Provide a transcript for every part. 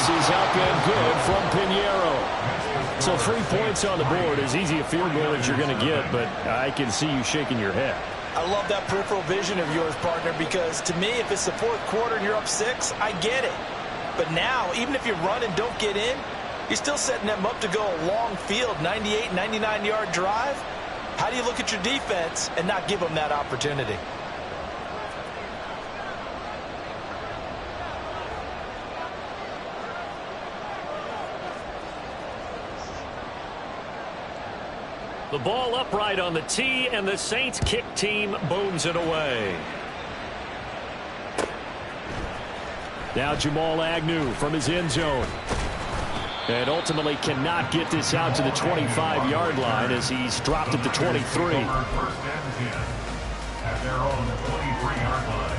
This is up and good from Pinheiro. So 3 points on the board, as easy a field goal as you're going to get, but I can see you shaking your head. I love that peripheral vision of yours, partner, because to me, if it's the fourth quarter and you're up 6, I get it. But now, even if you run and don't get in, you're still setting them up to go a long field, 98, 99-yard drive. How do you look at your defense and not give them that opportunity? The ball upright on the tee, and the Saints kick team booms it away. Now Jamal Agnew from his end zone. And ultimately cannot get this out to the 25-yard line as he's dropped at the 23. First and 10 at their own 23-yard line.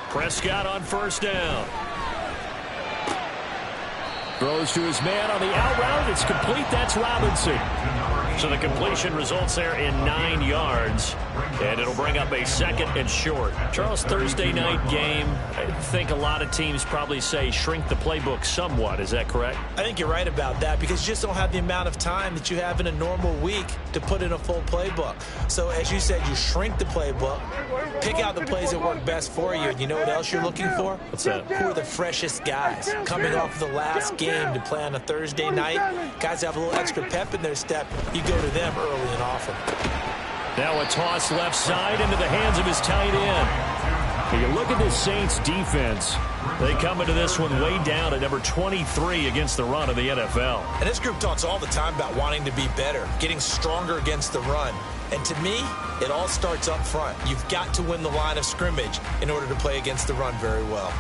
Prescott on first down. Throws to his man on the out route. It's complete. That's Robinson. So the completion results there in 9 yards. And it'll bring up a 2nd and short. Charles, Thursday night game, I think a lot of teams probably say shrink the playbook somewhat. Is that correct? I think you're right about that because you just don't have the amount of time that you have in a normal week to put in a full playbook. So as you said, you shrink the playbook, pick out the plays that work best for you. And you know what else you're looking for? What's that? Who are the freshest guys coming off the last game to play on a Thursday night? Guys have a little extra pep in their step. You go to them early and often. Now a toss left side into the hands of his tight end. You look at this Saints defense. They come into this one way down at number 23 against the run of the NFL. And this group talks all the time about wanting to be better, getting stronger against the run. And to me, it all starts up front. You've got to win the line of scrimmage in order to play against the run very well.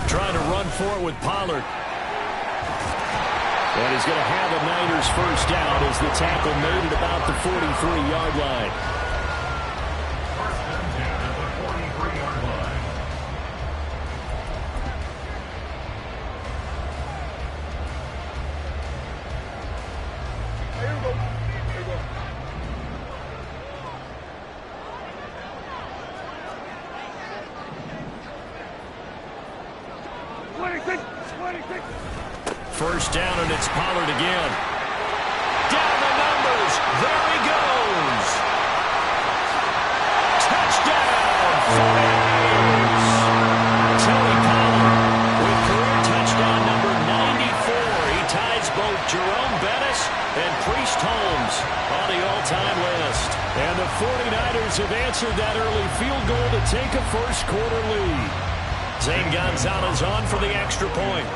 Trying to run for it with Pollard. And he's going to have a Niners first down as the tackle made at about the 43-yard line. First and 10 at the 43-yard line. First down, and it's Pollard again. Down the numbers. There he goes. Touchdown, 49ers. Tony Pollard with career touchdown number 94. He ties both Jerome Bettis and Priest Holmes on the all-time list. And the 49ers have answered that early field goal to take a first-quarter lead. Zane Gonzalez on for the extra point.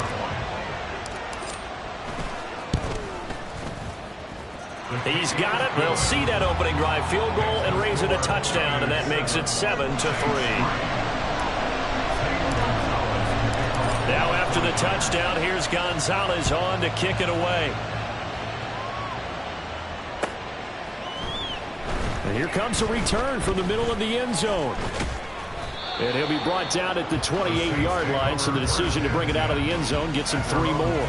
He's got it. They'll see that opening drive field goal and raise it a touchdown, and that makes it 7-3. Now after the touchdown, here's Gonzalez on to kick it away. And here comes a return from the middle of the end zone. And he'll be brought down at the 28-yard line, so the decision to bring it out of the end zone gets him 3 more.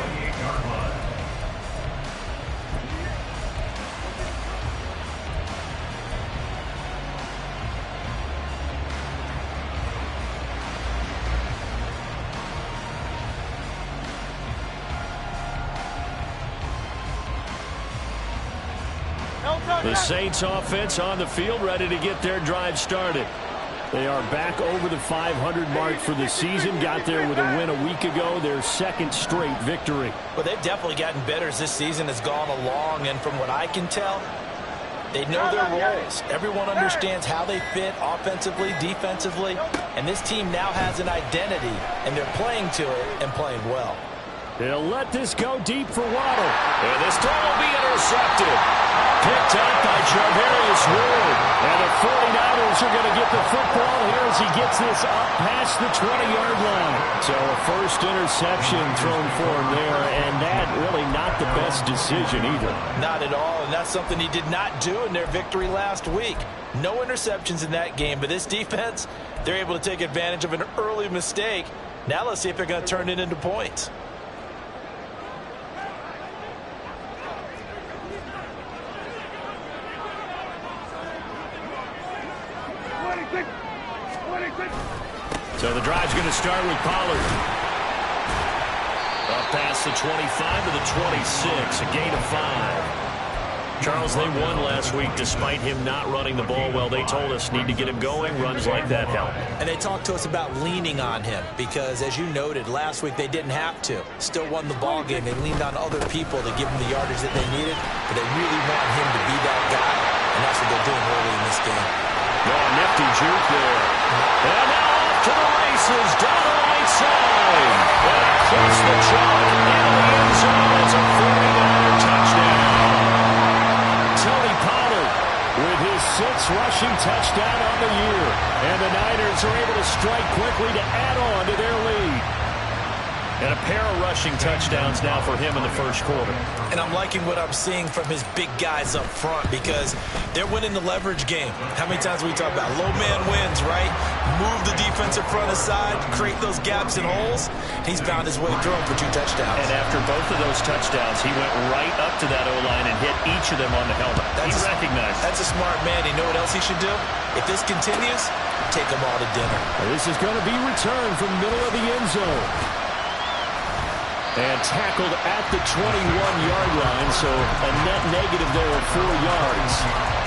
The Saints offense on the field, ready to get their drive started. They are back over the 500 mark for the season. Got there with a win a week ago, their 2nd straight victory. Well, they've definitely gotten better as this season has gone along, and from what I can tell, they know their roles. Everyone understands how they fit offensively, defensively, and this team now has an identity, and they're playing to it and playing well. He'll let this go deep for Waddle. And this throw will be intercepted. Picked up by Jarvarius Ward. And the 49ers are going to get the football here as he gets this up past the 20-yard line. So a first interception thrown for him there, and that really not the best decision either. Not at all, and that's something he did not do in their victory last week. No interceptions in that game, but this defense, they're able to take advantage of an early mistake. Now let's see if they're going to turn it into points. So the drive's going to start with Pollard. Up past the 25 to the 26, a gain of 5. Charles, they won last week despite him not running the ball well. They told us need to get him going. Runs like that help. And they talked to us about leaning on him because, as you noted, last week they didn't have to. Still won the ball game. They leaned on other people to give him the yardage that they needed, but they really want him to be that guy, and that's what they're doing early in this game. Oh, nifty juke there. And now off to the races, down the right side. And across the chalk into the end zone. That's a 49er touchdown. Tony Pollard with his 6th rushing touchdown on the year. And the Niners are able to strike quickly to add on to their lead. And a pair of rushing touchdowns now for him in the first quarter. And I'm liking what I'm seeing from his big guys up front because they're winning the leverage game. How many times we talk about low man wins, right? Move the defensive front aside, create those gaps and holes. He's found his way through them for 2 touchdowns. And after both of those touchdowns, he went right up to that O-line and hit each of them on the helmet. He recognized. That's a smart man. You know what else he should do? If this continues, take them all to dinner. This is going to be returned from middle of the end zone. And tackled at the 21-yard line, so a net negative there of 4 yards.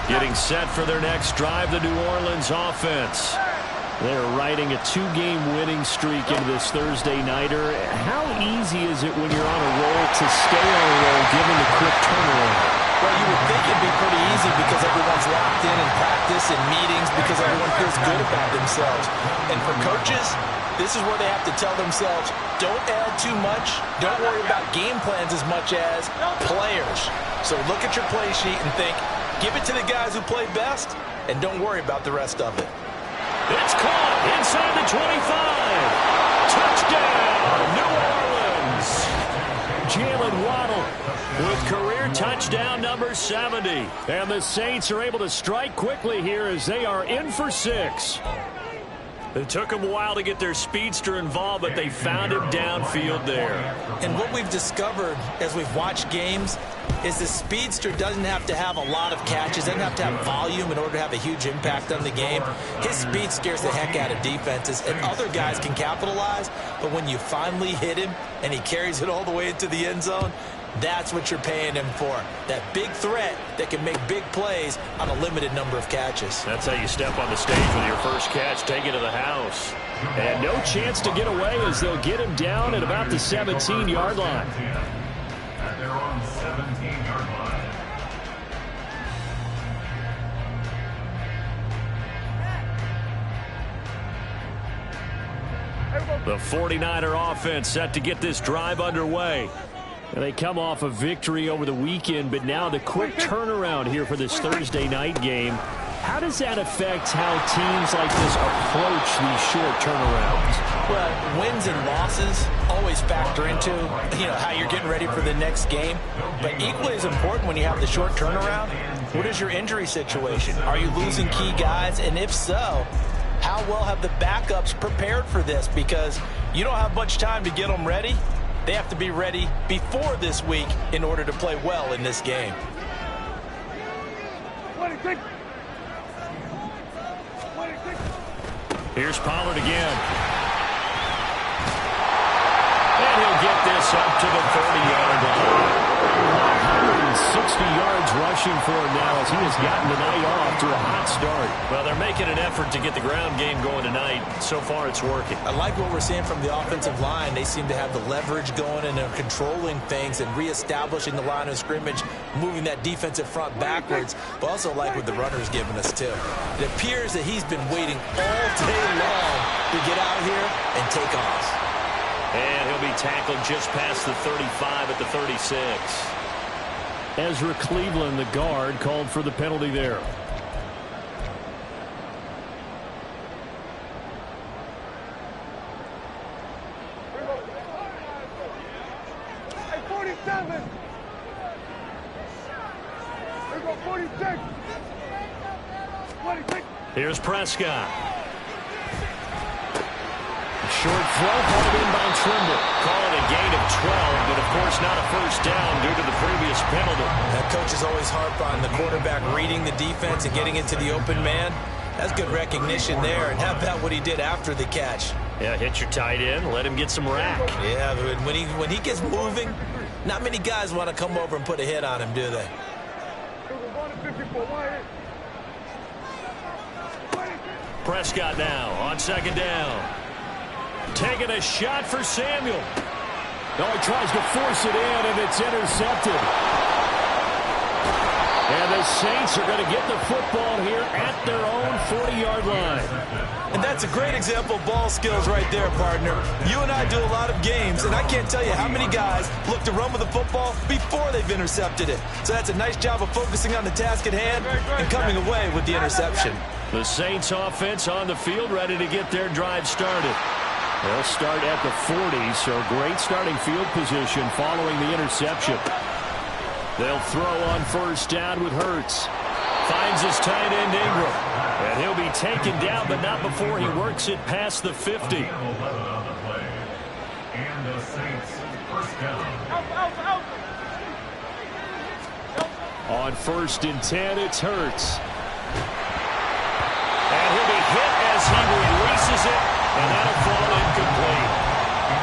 Getting set for their next drive, the New Orleans offense. They're riding a 2-game winning streak into this Thursday nighter. How easy is it when you're on a roll to stay on a roll given the quick turnaround? Well, you would think it'd be pretty easy because everyone's locked in practice and meetings because everyone feels good about themselves. And for coaches, this is where they have to tell themselves, don't add too much. Don't worry about game plans as much as players. So look at your play sheet and think, give it to the guys who play best, and don't worry about the rest of it. It's caught inside the 25. Touchdown, New Orleans. Jalen Waddle with career touchdown number 70. And the Saints are able to strike quickly here as they are in for 6. It took them a while to get their speedster involved, but they found him downfield there. And what we've discovered as we've watched games is the speedster doesn't have to have a lot of catches, doesn't have to have volume in order to have a huge impact on the game. His speed scares the heck out of defenses, and other guys can capitalize, but when you finally hit him and he carries it all the way into the end zone, that's what you're paying him for. That big threat that can make big plays on a limited number of catches. That's how you step on the stage with your first catch, take it to the house. And no chance to get away as they'll get him down at about the 17-yard line. At their own 17-yard line. The 49er offense set to get this drive underway. And they come off a victory over the weekend, but now the quick turnaround here for this Thursday night game. How does that affect how teams like this approach these short turnarounds? Well, wins and losses always factor into, how you're getting ready for the next game. But equally as important when you have the short turnaround, what is your injury situation? Are you losing key guys? And if so, how well have the backups prepared for this? Because you don't have much time to get them ready. They have to be ready before this week in order to play well in this game. Here's Pollard again. And he'll get this up to the 30-yard line. 160 yards yards rushing for him now as he has gotten the night off to a hot start. Well, they're making an effort to get the ground game going tonight. So far, it's working. I like what we're seeing from the offensive line. They seem to have the leverage going, and they're controlling things and reestablishing the line of scrimmage, moving that defensive front backwards, but also like what the runner's giving us, too. It appears that he's been waiting all day long to get out here and take off. And he'll be tackled just past the 35 at the 36. Ezra Cleveland, the guard, called for the penalty there. Hey, 47. Here go 46. 26. Here's Prescott. Short throw, called in by Trimble. Call it a gain of 12, but of course not a first down due to the previous penalty. That coach is always harp on the quarterback reading the defense and getting into the open man. That's good recognition there. And how about what he did after the catch? Yeah, hit your tight end, let him get some rack. Yeah, when he gets moving, not many guys want to come over and put a hit on him, do they? Prescott now on second down. Taking a shot for Samuel. No, he tries to force it in, and it's intercepted. And the Saints are going to get the football here at their own 40-yard line. And that's a great example of ball skills right there, partner. You and I do a lot of games, and I can't tell you how many guys look to run with the football before they've intercepted it. So that's a nice job of focusing on the task at hand and coming away with the interception. The Saints offense on the field, ready to get their drive started. They'll start at the 40, so great starting field position following the interception. They'll throw on first down with Hurts. Finds his tight end Ingram. And he'll be taken down, but not before he works it past the 50. And the Saints first down. On first and 10, it's Hurts. And he'll be hit as he releases it, and that'll fall incomplete.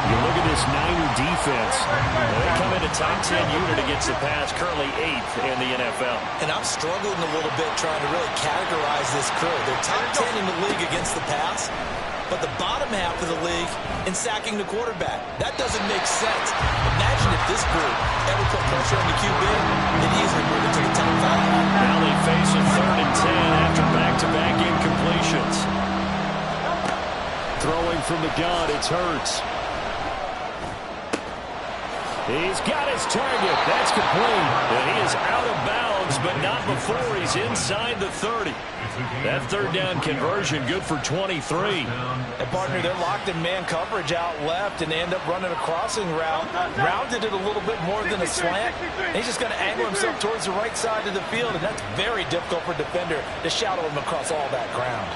You look at this Niner defense. They come in a top 10 unit against the pass, currently 8th in the NFL. And I'm struggling a little bit trying to really categorize this crew. They're top 10 in the league against the pass, but the bottom half of the league in sacking the quarterback. That doesn't make sense. Imagine if this group ever put pressure on the QB, they'd easily move into the top 5. Now they face a 3rd and 10 after back-to-back incompletions. Throwing from the gun, it's Hurts. He's got his target. That's complete. And he is out of bounds, but not before he's inside the 30. That 3rd down conversion good for 23. And partner, they're locked in man coverage out left, and they end up running a crossing route. Rounded it a little bit more than a slant. And he's just going to angle himself towards the right side of the field, and that's very difficult for a defender to shadow him across all that ground.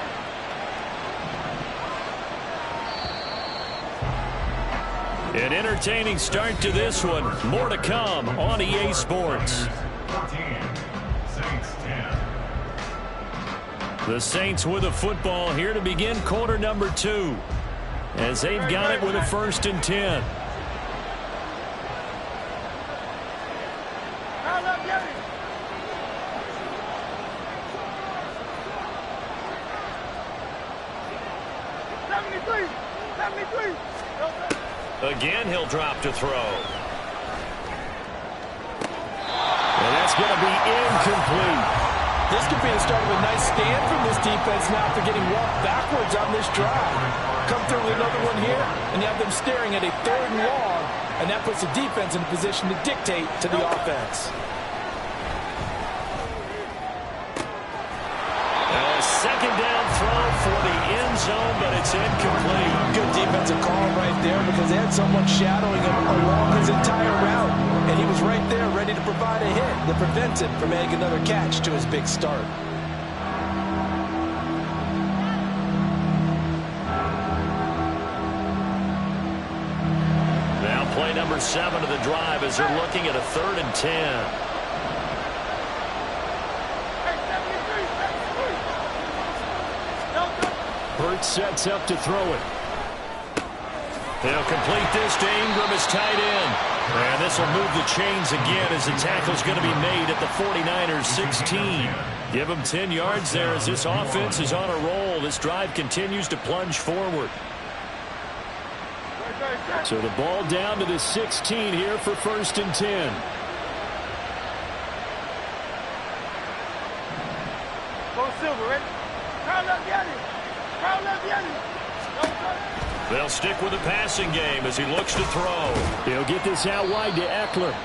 An entertaining start to this one. More to come on EA Sports. 14, Saints 10. The Saints with a football here to begin quarter number 2. As they've got it with a 1st and 10. Again, he'll drop to throw. And that's going to be incomplete. This could be the start of a nice stand from this defense now after getting walked backwards on this drive. Come through with another one here, and you have them staring at a 3rd and long, and that puts the defense in a position to dictate to the offense. A 2nd down throw for the end zone, but it's incomplete. Good defensive call right there because they had someone shadowing him along his entire route, and he was right there ready to provide a hit that prevents him from making another catch to his big start. Now play number 7 of the drive as they're looking at a 3rd and 10. Hurts sets up to throw it. They'll complete this to Ingram as tight end. And this will move the chains again as the tackle's going to be made at the 49ers 16. Give them 10 yards there as this offense is on a roll. This drive continues to plunge forward. So the ball down to the 16 here for 1st and 10. Go Silver, ready? Crowd left the enemy. Crowd left the enemy. They'll stick with the passing game as he looks to throw. He'll get this out wide to Eckler.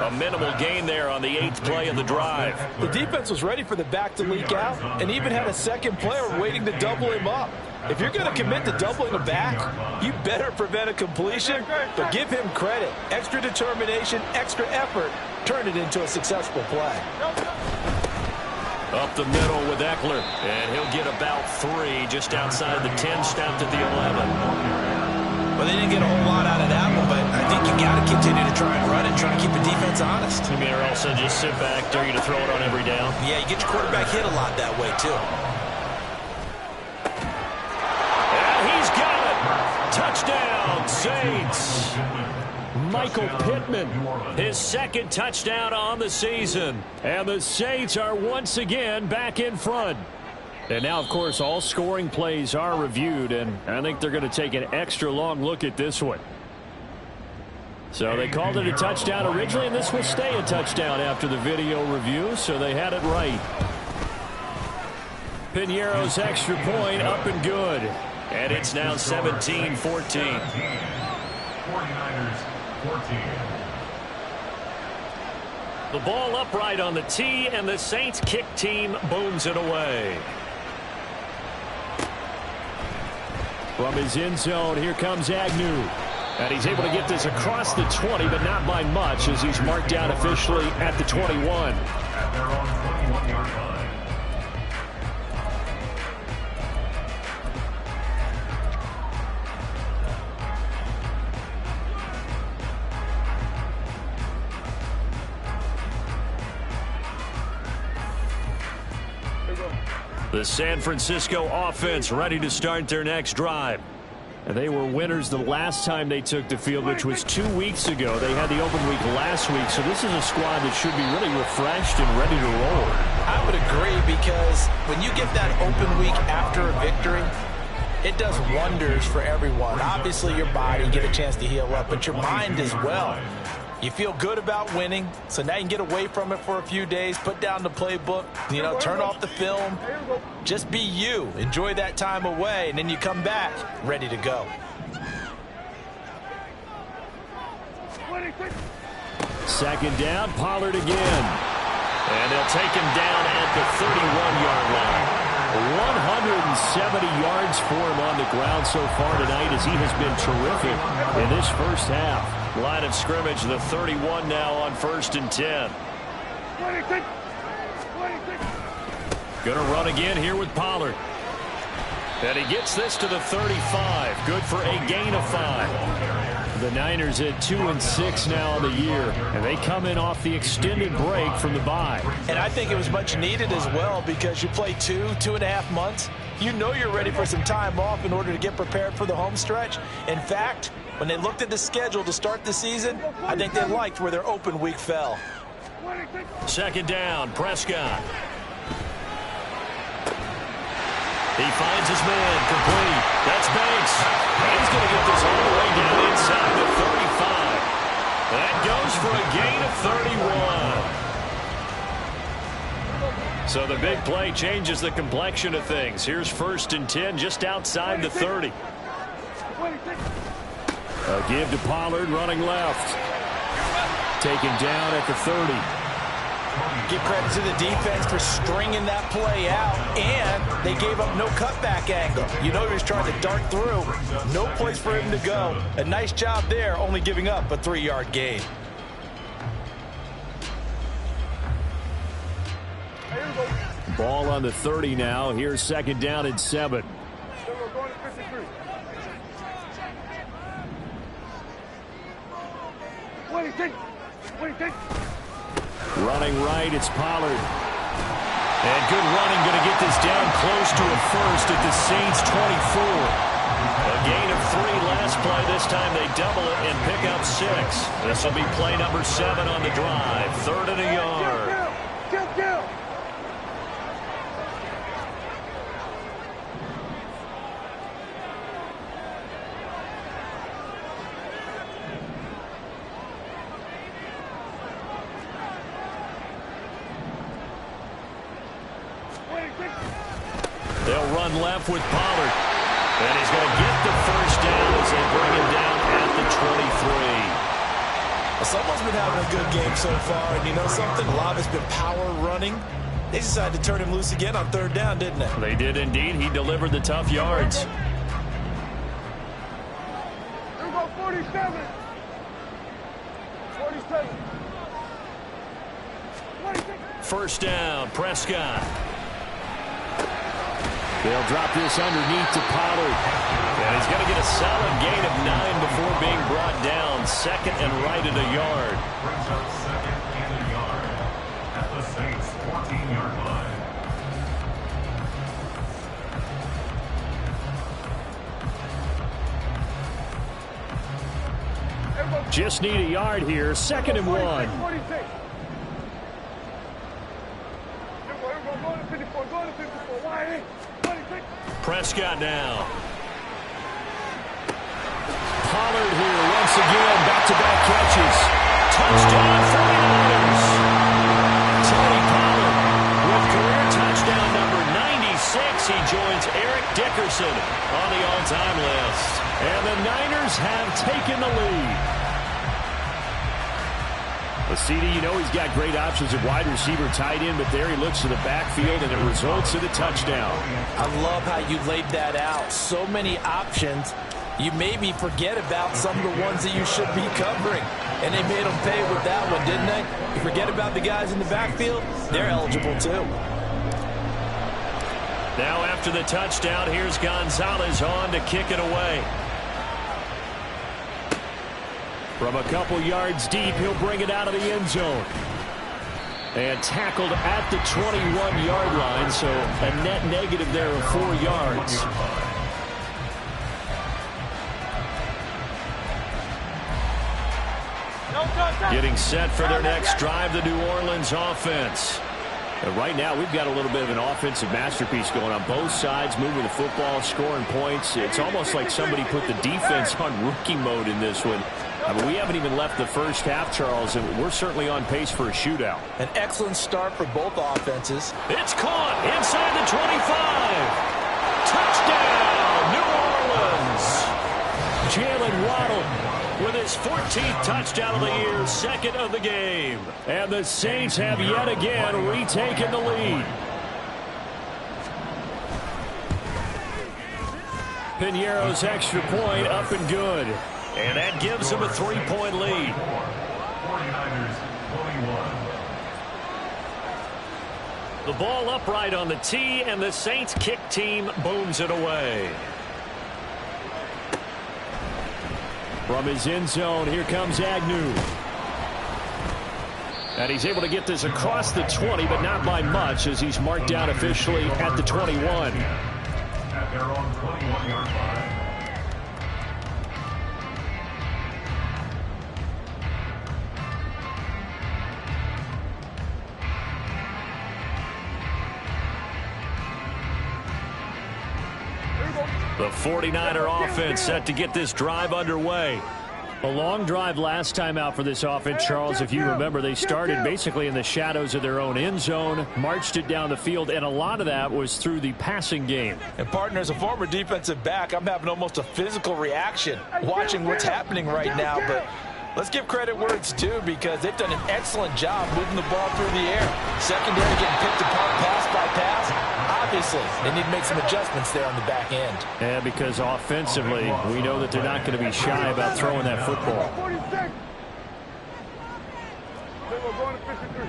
A minimal gain there on the 8th play of the drive. The defense was ready for the back to leak out and even had a second player waiting to double him up. If you're going to commit to doubling the back, you better prevent a completion, but give him credit. Extra determination, extra effort, turn it into a successful play. Up the middle with Eckler, and he'll get about 3 just outside the 10, stopped at the 11. Well, they didn't get a whole lot out of that one, but I think you got to continue to try and run it, try to keep the defense honest. You mean or also just sit back, dare you to throw it on every down? Yeah, you get your quarterback hit a lot that way, too. And he's got it! Touchdown, Saints! Michael Pittman, his 2nd touchdown on the season. And the Saints are once again back in front. And now, of course, all scoring plays are reviewed, and I think they're going to take an extra long look at this one. So they called it a touchdown originally, and this will stay a touchdown after the video review, so they had it right. Piñeiro's extra point up and good. And it's now 17-14. 49ers 14. The ball upright on the tee, and the Saints kick team booms it away. From his end zone, here comes Agnew. And he's able to get this across the 20, but not by much as he's marked down officially at the 21. At their own 21-yard line. The San Francisco offense ready to start their next drive. And they were winners the last time they took the field, which was 2 weeks ago. They had the open week last week, so this is a squad that should be really refreshed and ready to roll. I would agree, because when you get that open week after a victory, it does wonders for everyone. Obviously, your body, get a chance to heal up, but your mind as well. You feel good about winning, so now you can get away from it for a few days, put down the playbook, turn off the film. Just be you. Enjoy that time away, and then you come back ready to go. Second down, Pollard again. And they'll take him down at the 31-yard line. 170 yards for him on the ground so far tonight as he has been terrific in this first half. Line of scrimmage, the 31 now on 1st and 10. Gonna run again here with Pollard. And he gets this to the 35. Good for a gain of 5. The Niners at 2-6 now on the year, and they come in off the extended break from the bye. And I think it was much needed as well, because you play 2.5 months. You know you're ready for some time off in order to get prepared for the home stretch. In fact, when they looked at the schedule to start the season, I think they liked where their open week fell. Second down, Prescott. He finds his man, complete. That's Banks. And he's going to get this all the way down inside the 35. That goes for a gain of 31. So the big play changes the complexion of things. Here's 1st and 10 just outside the 30. A give to Pollard running left. Taken down at the 30. Give credit to the defense for stringing that play out, and they gave up no cutback angle. He was trying to dart through. No place for him to go. A nice job there, only giving up a 3-yard gain. Ball on the 30 now. Here's 2nd down and 7. Running right, it's Pollard. And good running, going to get this down close to a first at the Saints 24. A gain of 3 last pass play. This time they double it and pick up 6. This will be play number 7 on the drive. 3rd and a yard. They'll run left with Pollard. And he's going to get the first down as they bring him down at the 23. Well, someone's been having a good game so far. And you know something? A lot of it's been power running. They decided to turn him loose again on 3rd down, didn't they? They did indeed. He delivered the tough yards. Here we go, 47. 47. 26. First down, Prescott. They'll drop this underneath to Pollard. And he's going to get a solid gain of 9 before being brought down. 2nd and right at a yard. Brings up 2nd and a yard at the Saints' 14-yard line. Just need a yard here. 2nd and 1. 46. Here we go, go to 54, go to 54. Why? 26. Prescott now. Pollard here once again. Back-to-back catches. Touchdown 49ers. Tony Pollard with career touchdown number 96. He joins Eric Dickerson on the all-time list. And the Niners have taken the lead. Well, CD, you know he's got great options at wide receiver, tight end, but there he looks to the backfield, and it results in a touchdown. I love how you laid that out. So many options. You maybe forget about some of the ones that you should be covering. And they made them pay with that one, didn't they? You forget about the guys in the backfield, they're eligible too. Now after the touchdown, here's Gonzalez on to kick it away. From a couple yards deep, he'll bring it out of the end zone. And tackled at the 21-yard line, so a net negative there of 4 yards. Getting set for their next drive, the New Orleans offense. And right now, we've got a little bit of an offensive masterpiece going on both sides, moving the football, scoring points. It's almost like somebody put the defense on rookie mode in this one. I mean, we haven't even left the first half, Charles, and we're certainly on pace for a shootout. An excellent start for both offenses. It's caught inside the 25. Touchdown, New Orleans. Jalen Waddle with his 14th touchdown of the year, 2nd of the game. And the Saints have yet again retaken the lead. Piñeiro's extra point up and good. And that gives them a 3-point lead. 49ers 21. The ball upright on the tee, and the Saints kick team booms it away. From his end zone, here comes Agnew. And he's able to get this across the 20, but not by much, as he's marked down officially at the 21. At their own 21-yard line. The 49er offense set to get this drive underway. A long drive last time out for this offense, Charles. If you remember, they started basically in the shadows of their own end zone, marched it down the field, and a lot of that was through the passing game. And partner, as a former defensive back, I'm having almost a physical reaction watching what's happening right now. But let's give credit where it's due, because they've done an excellent job moving the ball through the air. Secondary getting picked apart pass by pass. Obviously, they need to make some adjustments there on the back end. Yeah, because offensively, we know that they're not going to be shy about throwing that football. 46. Then we're going to 53.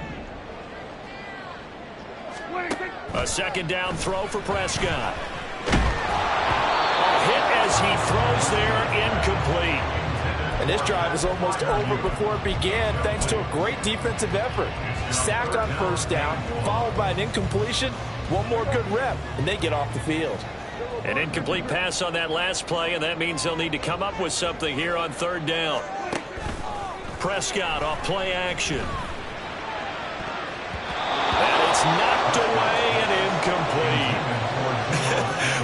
26. A second down throw for Prescott. A hit as he throws there, incomplete. And this drive is almost over before it began, thanks to a great defensive effort. Sacked on first down, followed by an incompletion. One more good rep, and they get off the field. An incomplete pass on that last play, and that means they'll need to come up with something here on third down. Prescott off play action. And it's knocked away and incomplete.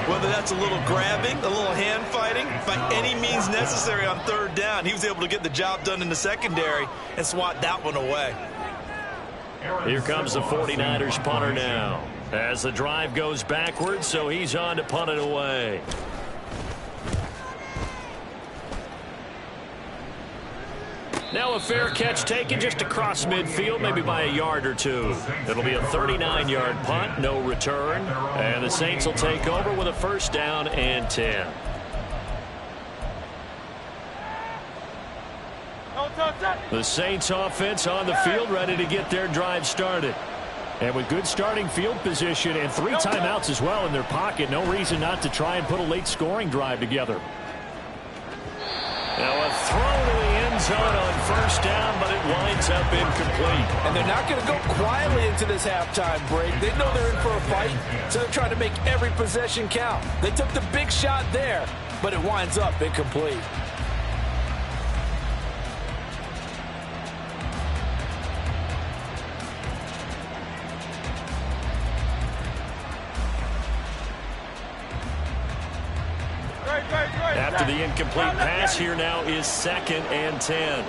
Whether that's a little grabbing, a little hand fighting, by any means necessary on third down, he was able to get the job done in the secondary and swat that one away. Here comes the 49ers punter now. As the drive goes backwards, so he's on to punt it away. Now a fair catch taken just across midfield, maybe by a yard or two. It'll be a 39-yard punt, no return. And the Saints will take over with a first down and 10. The Saints offense on the field, ready to get their drive started. And with good starting field position and 3 timeouts as well in their pocket, no reason not to try and put a late scoring drive together. Now a throw to the end zone on first down, but it winds up incomplete. And they're not going to go quietly into this halftime break. They know they're in for a fight, so they're trying to make every possession count. They took the big shot there, but it winds up incomplete. After the incomplete pass, here now is 2nd and 10.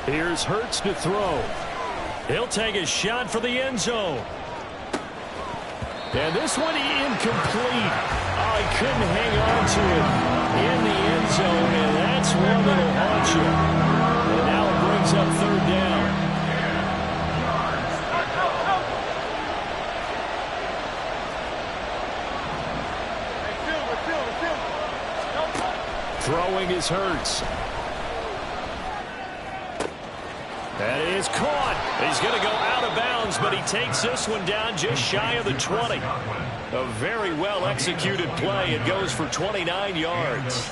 Here's Hurts to throw. He'll take a shot for the end zone. And this one incomplete. Oh, he couldn't hang on to it in the end zone, and that's one that'll haunt you. And now it brings up third down. Throwing is Hurts. That is caught. He's going to go out of bounds, but he takes this one down just shy of the 20. A very well-executed play. It goes for 29 yards.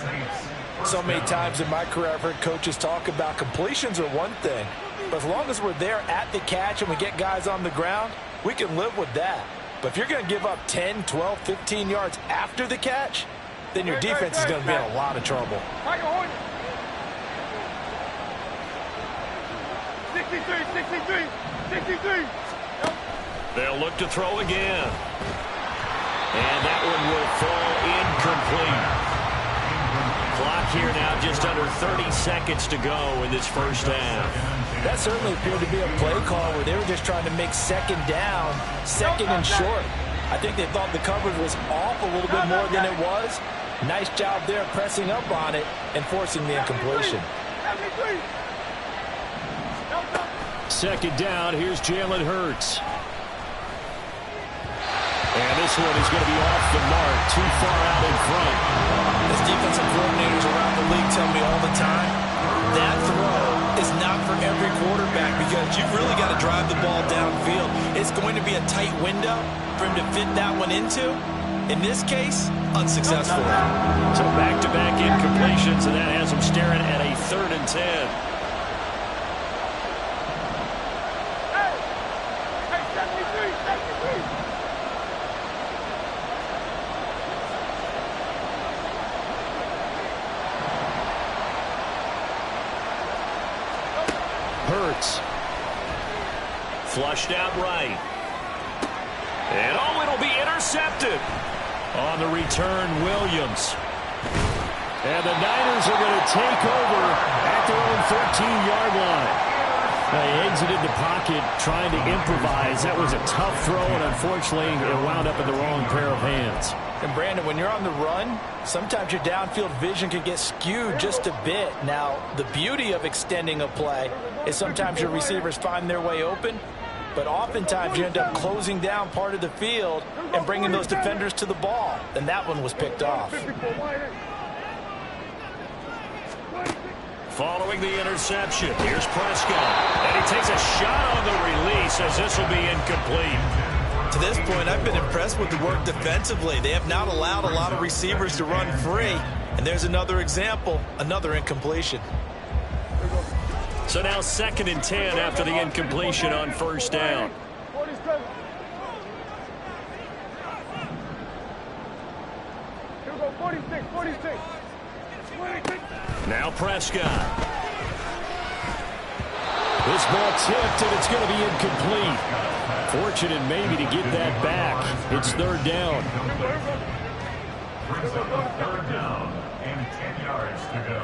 So many times in my career, I've heard coaches talk about completions are one thing, but as long as we're there at the catch and we get guys on the ground, we can live with that. But if you're going to give up 10, 12, 15 yards after the catch, then your defense is going to be in a lot of trouble. 63. They'll look to throw again. And that one will fall incomplete. Clock here now just under 30 seconds to go in this first half. That certainly appeared to be a play call where they were just trying to make second down, second and short. I think they thought the coverage was off a little bit more than it was. Nice job there pressing up on it and forcing the incompletion. Second down, here's Jalen Hurts. And this one is going to be off the mark, too far out in front. As defensive coordinators around the league tell me all the time, that throw is not for every quarterback because you've really got to drive the ball downfield. It's going to be a tight window for him to fit that one into. In this case, unsuccessful. So back-to-back incompletions, and that has him staring at a 3rd and 10. Hurts. Flushed out right. And oh, it'll be intercepted. On the return, Williams. And the Niners are going to take over at their own 13-yard line. They exited the pocket trying to improvise. That was a tough throw, and unfortunately, it wound up in the wrong pair of hands. And Brandon, when you're on the run, sometimes your downfield vision can get skewed just a bit. Now, the beauty of extending a play is sometimes your receivers find their way open, but oftentimes you end up closing down part of the field and bringing those defenders to the ball. And that one was picked off. Following the interception, here's Prescott. And he takes a shot on the release as this will be incomplete. To this point, I've been impressed with the work defensively. They have not allowed a lot of receivers to run free. And there's another example, another incompletion. So now 2nd and 10 after the incompletion on first down. Now Prescott. This ball tipped, and it's going to be incomplete. Fortunate maybe to get that back. It's third down. Brings up a third down and 10 yards to go.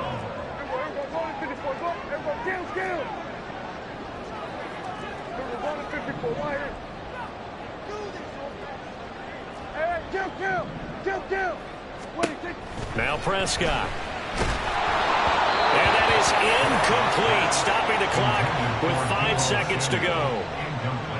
Now Prescott. And that is incomplete, stopping the clock with 5 seconds to go.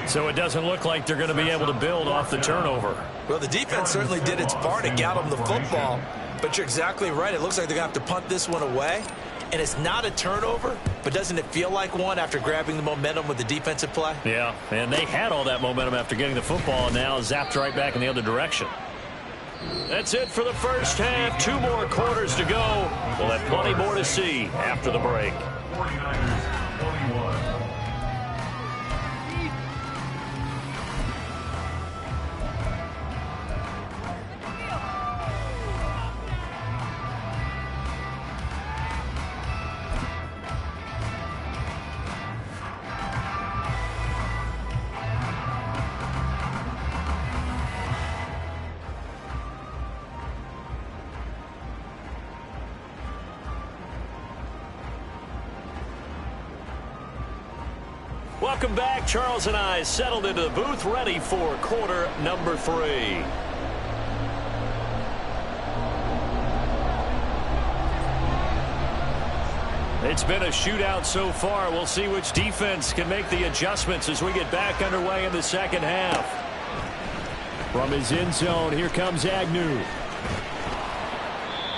So it doesn't look like they're going to be able to build off the turnover. Well, the defense certainly did its part. It got them the football. But you're exactly right. It looks like they're going to have to punt this one away. And it's not a turnover, but doesn't it feel like one after grabbing the momentum with the defensive play? Yeah, and they had all that momentum after getting the football, and now zapped right back in the other direction. That's it for the first half. 2 more quarters to go. We'll have plenty more to see after the break. 49ers 21. Welcome back. Charles and I settled into the booth, ready for quarter number 3. It's been a shootout so far. We'll see which defense can make the adjustments as we get back underway in the second half. From his end zone, here comes Agnew.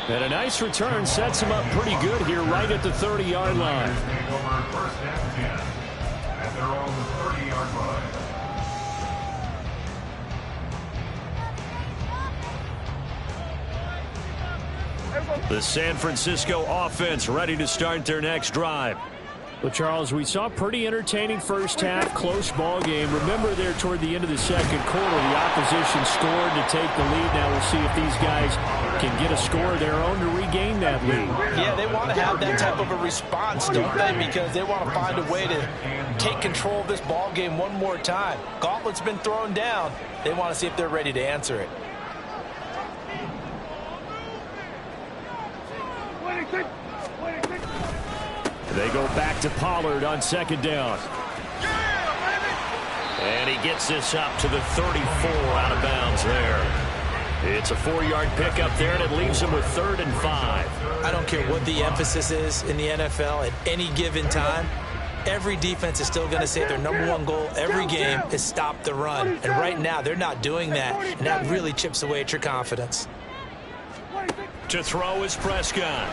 And a nice return sets him up pretty good here right at the 30-yard line. Take over first and 10 at their own 30-yard line. The San Francisco offense ready to start their next drive. Well, Charles, we saw a pretty entertaining first half, close ball game. Remember there toward the end of the second quarter, the opposition scored to take the lead. Now we'll see if these guys can get a score of their own to regain that lead. Yeah, they want to have that type of a response, don't they? Because they want to find a way to take control of this ball game one more time. Gauntlet's been thrown down. They want to see if they're ready to answer it. They go back to Pollard on second down. And he gets this up to the 34 out of bounds there. It's a 4-yard pickup there, and it leaves him with 3rd and 5. I don't care what the emphasis is in the NFL at any given time. Every defense is still going to say their #1 goal every game is stop the run. And right now, they're not doing that, and that really chips away at your confidence. To throw is Prescott.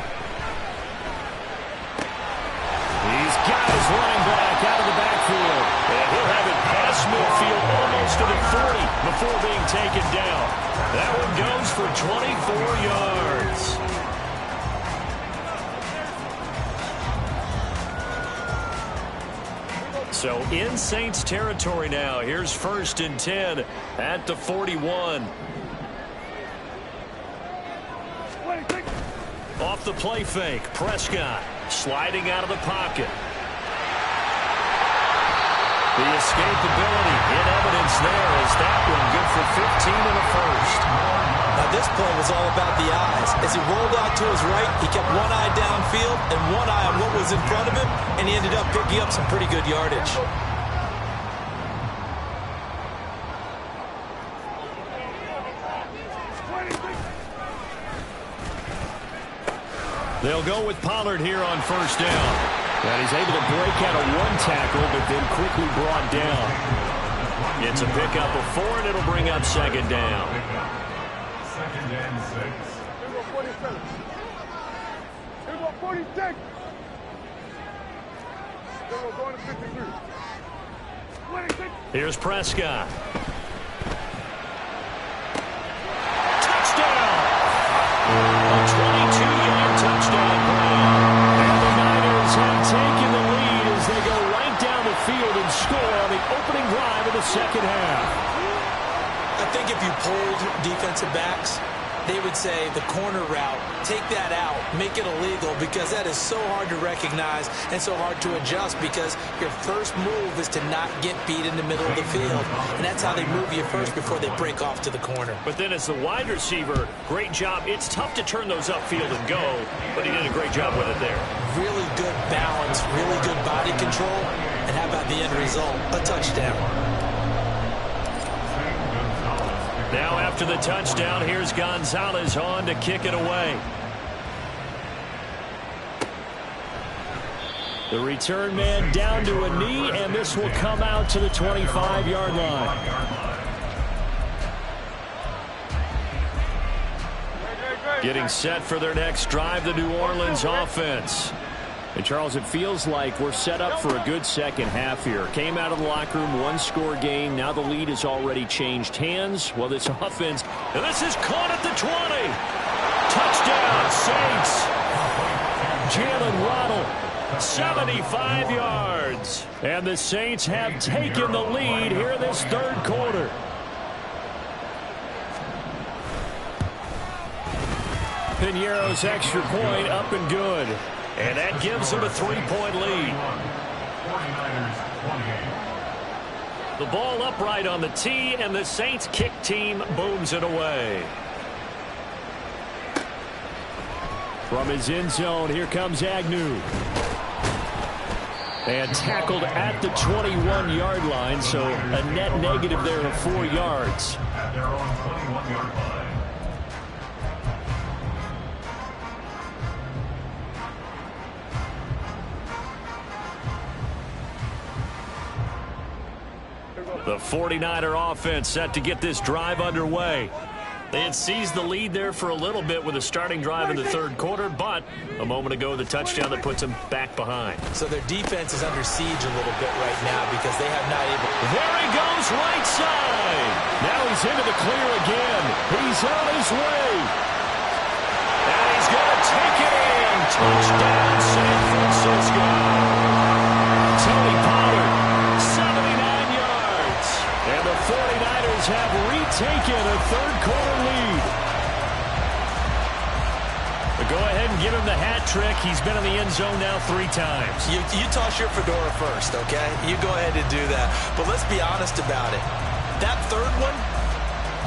He's got his running back out of the backfield. And he'll have it past midfield almost to the 40 before being taken down. That one goes for 24 yards. So in Saints territory now. Here's 1st and 10 at the 41. Off the play fake, Prescott sliding out of the pocket. The escapability in evidence there as that one good for 15 in the first. Now this play was all about the eyes. As he rolled out to his right, he kept one eye downfield and one eye on what was in front of him, and he ended up picking up some pretty good yardage. They'll go with Pollard here on 1st down. And he's able to break out of 1 tackle, but then quickly brought down. It's a pickup of 4, and it'll bring up 2nd down. 2nd and 6. Here go 47. Here go 46. Here go going to 53. 26. Here's Prescott. Touchdown! A 22-yard touchdown play. And the Niners have taken the lead as they go right down the field and score on the opening drive of the second half. I think if you polled defensive backs, they would say the corner route, take that out, make it illegal, because that is so hard to recognize and so hard to adjust, because your first move is to not get beat in the middle of the field. And that's how they move you first before they break off to the corner. But then as the wide receiver, great job. It's tough to turn those upfield and go, but he did a great job with it there. Really good balance, really good body control. And how about the end result? A touchdown. Now after the touchdown, here's Gonzalez on to kick it away. The return man down to a knee, and this will come out to the 25-yard line. Getting set for their next drive, the New Orleans offense. And, Charles, it feels like we're set up for a good second half here. Came out of the locker room, one-score game. Now the lead has already changed hands. Well, this offense, and this is caught at the 20. Touchdown, Saints. Jalen Waddle, 75 yards. And the Saints have taken the lead here in this third quarter. Piñeiro's extra point up and good. And that gives them a 3-point lead. 49ers 28. The ball upright on the tee, and the Saints kick team booms it away. From his end zone, here comes Agnew. And tackled at the 21-yard line, so a net negative there of 4 yards. At their own 21-yard line. The 49er offense set to get this drive underway. They had seized the lead there for a little bit with a starting drive in the third quarter, but a moment ago the touchdown that puts them back behind. So their defense is under siege a little bit right now because they have not able. There he goes, right side. Now he's into the clear again. He's on his way. And he's going to take it in. Touchdown, San Francisco. Tony Pollard, 79 yards. And the 49ers have retaken a third-quarter lead. But go ahead and give him the hat trick. He's been in the end zone now 3 times. You toss your fedora first, okay? You go ahead and do that. But let's be honest about it. That third one,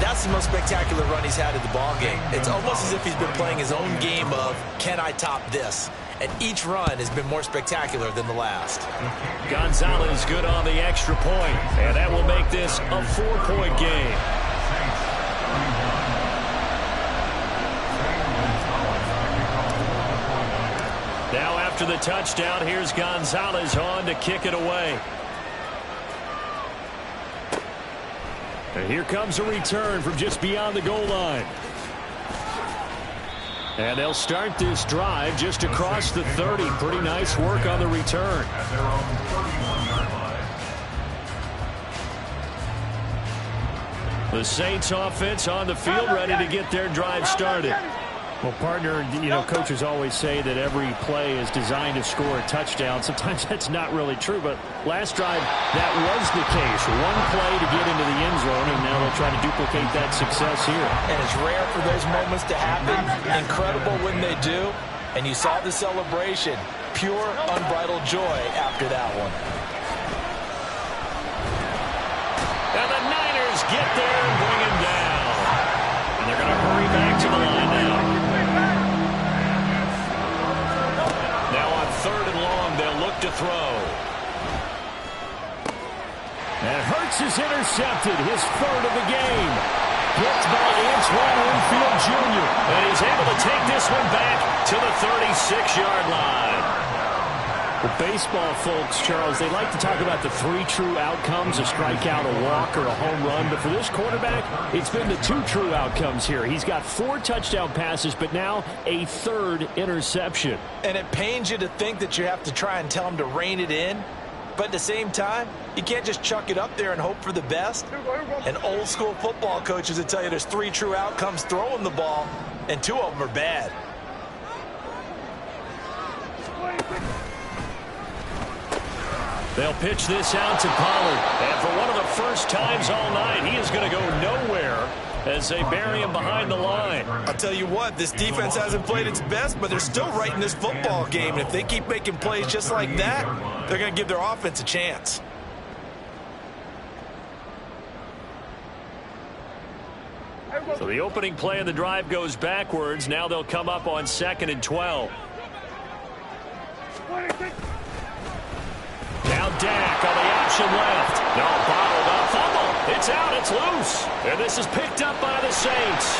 that's the most spectacular run he's had in the ballgame. It's almost as if he's been playing his own game of, can I top this? And each run has been more spectacular than the last. Gonzalez good on the extra point, and that will make this a 4-point game. Now after the touchdown, here's Gonzalez on to kick it away. And here comes a return from just beyond the goal line. And they'll start this drive just across the 30. Pretty nice work on the return. At their own 31-yard line. The Saints offense on the field ready to get their drive started. Well, partner, coaches always say that every play is designed to score a touchdown. Sometimes that's not really true, but last drive, that was the case. One play to get into the end zone, and now they'll try to duplicate that success here. And it's rare for those moments to happen. Incredible when they do. And you saw the celebration. Pure, unbridled joy after that one. And the Niners get there and bring him down. And they're going to hurry back to the line now. Now on 3rd and long, they'll look to throw. And Hurts is intercepted, his 3rd of the game. Picked by Antoine Winfield Jr. And he's able to take this one back to the 36-yard line. Well, baseball folks, Charles, they like to talk about the 3 true outcomes, a strikeout, a walk, or a home run. But for this quarterback, it's been the 2 true outcomes here. He's got 4 touchdown passes, but now a 3rd interception. And it pains you to think that you have to try and tell him to rein it in. But at the same time, you can't just chuck it up there and hope for the best. And old school football coaches will tell you there's 3 true outcomes throwing the ball, and 2 of them are bad. They'll pitch this out to Pollard. And for one of the first times all night, he is going to go nowhere. as they bury him behind the line. I'll tell you what, this defense hasn't played its best, but they're still right in this football game. And if they keep making plays just like that, they're going to give their offense a chance. So the opening play of the drive goes backwards. Now they'll come up on 2nd and 12. Now Dak on the option left. No, bottled up. Fumble. It's out. It's loose. And this is picked up by the Saints.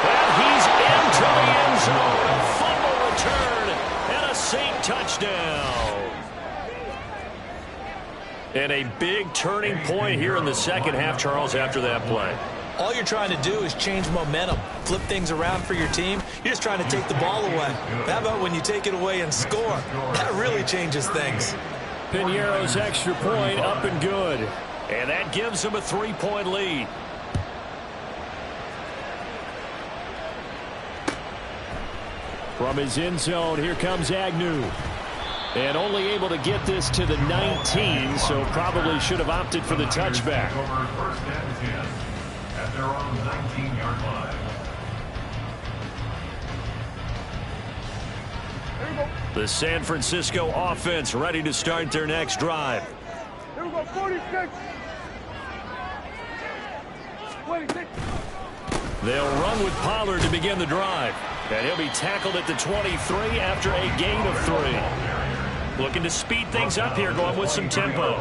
And he's into the end zone. A fumble return and a Saint touchdown. And a big turning point here in the second half, Charles, after that play. All you're trying to do is change momentum, flip things around for your team. You're just trying to take the ball away. How about when you take it away and score? That really changes things. Piñeiro's extra point up and good. And that gives them a 3-point lead. From his end zone, here comes Agnew. And only able to get this to the 19, so probably should have opted for the touchback. First and 10 at their own 19-yard line. The San Francisco offense ready to start their next drive. Here we go, 46. 26. They'll run with Pollard to begin the drive. And he'll be tackled at the 23 after a gain of 3. Looking to speed things up here, going with some tempo.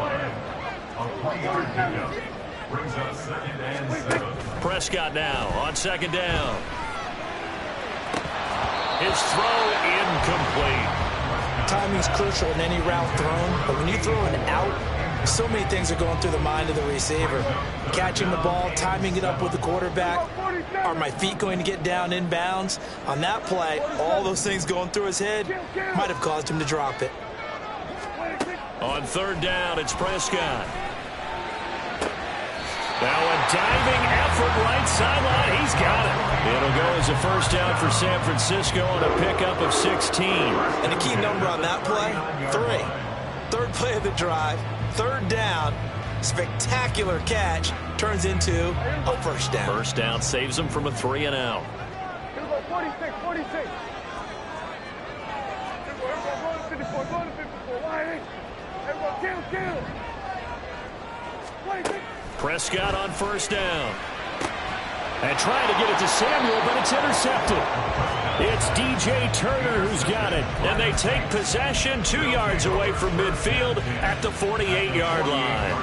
Prescott now on 2nd down. His throw incomplete. Timing's crucial in any route thrown, but when you throw an out, so many things are going through the mind of the receiver. Catching the ball, timing it up with the quarterback. Are my feet going to get down inbounds? On that play, all those things going through his head might have caused him to drop it. On 3rd down, it's Prescott. Now a diving effort right sideline. He's got it. It'll go as a first down for San Francisco on a pickup of 16. And the key number on that play, 3. 3rd play of the drive, 3rd down, spectacular catch, turns into a first down. First down saves him from a 3 and out. Here we go, 46, 46. Here we go, go to 54, go to 54. Why? Here we go, kill. 26. Prescott on 1st down. And trying to get it to Samuel, but it's intercepted. It's DJ Turner who's got it. And they take possession 2 yards away from midfield at the 48-yard line.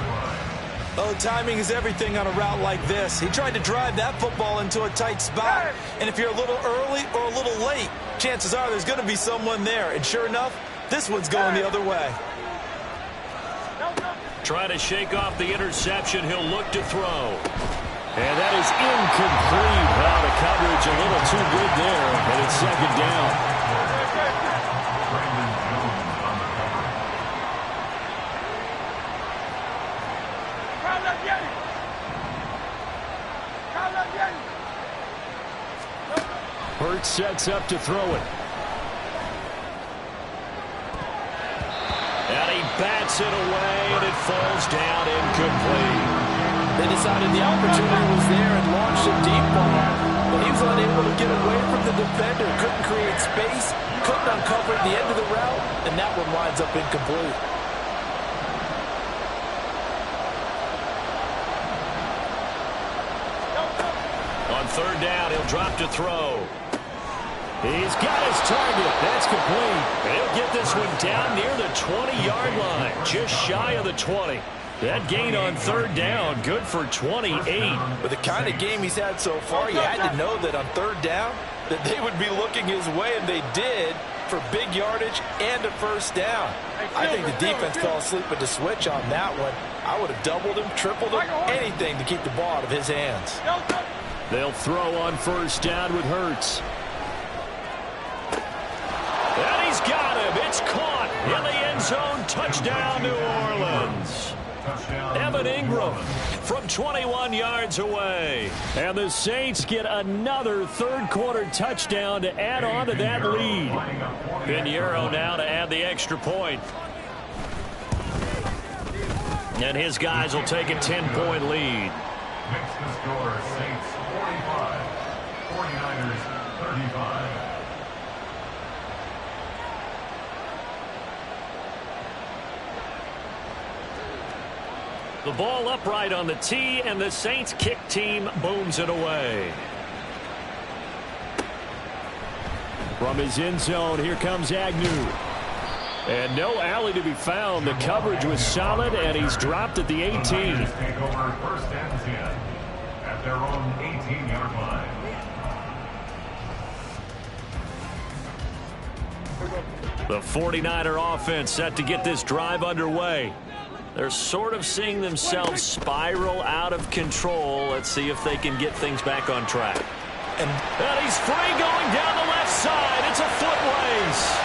Oh, timing is everything on a route like this. He tried to drive that football into a tight spot. And if you're a little early or a little late, chances are there's going to be someone there. And sure enough, this one's going the other way. Trying to shake off the interception. He'll look to throw. And that is incomplete. Well, the coverage a little too good there, but it's 2nd down. Hurts sets up to throw it. And he bats it away, and it falls down incomplete. They decided the opportunity was there and launched a deep ball, but he was unable to get away from the defender, couldn't create space, couldn't uncover the end of the route, and that one winds up incomplete. On 3rd down, he'll drop to throw. He's got his target. That's complete. And he'll get this one down near the 20-yard line, just shy of the 20. That gain on 3rd down, good for 28. With the kind of game he's had so far, you had to know that on 3rd down, that they would be looking his way, and they did, for big yardage and a first down. I think the defense fell asleep at the switch on that one. I would have doubled him, tripled him, anything to keep the ball out of his hands. They'll throw on 1st down with Hurts. And he's got him. It's caught in the end zone. Touchdown, New Orleans. Evan Ingram from 21 yards away. And the Saints get another 3rd quarter touchdown to add on to that lead. Piñeiro now to add the extra point. And his guys will take a 10-point lead. Makes the score Saints 45, 49ers 35. The ball upright on the tee, and the Saints kick team booms it away. From his end zone, here comes Agnew. And no alley to be found. The coverage was solid, and he's dropped at the 18. Take over first and 10 at their own 18-yard line. The 49er offense set to get this drive underway. They're sort of seeing themselves spiral out of control. Let's see if they can get things back on track. And he's free going down the left side. It's a foot race.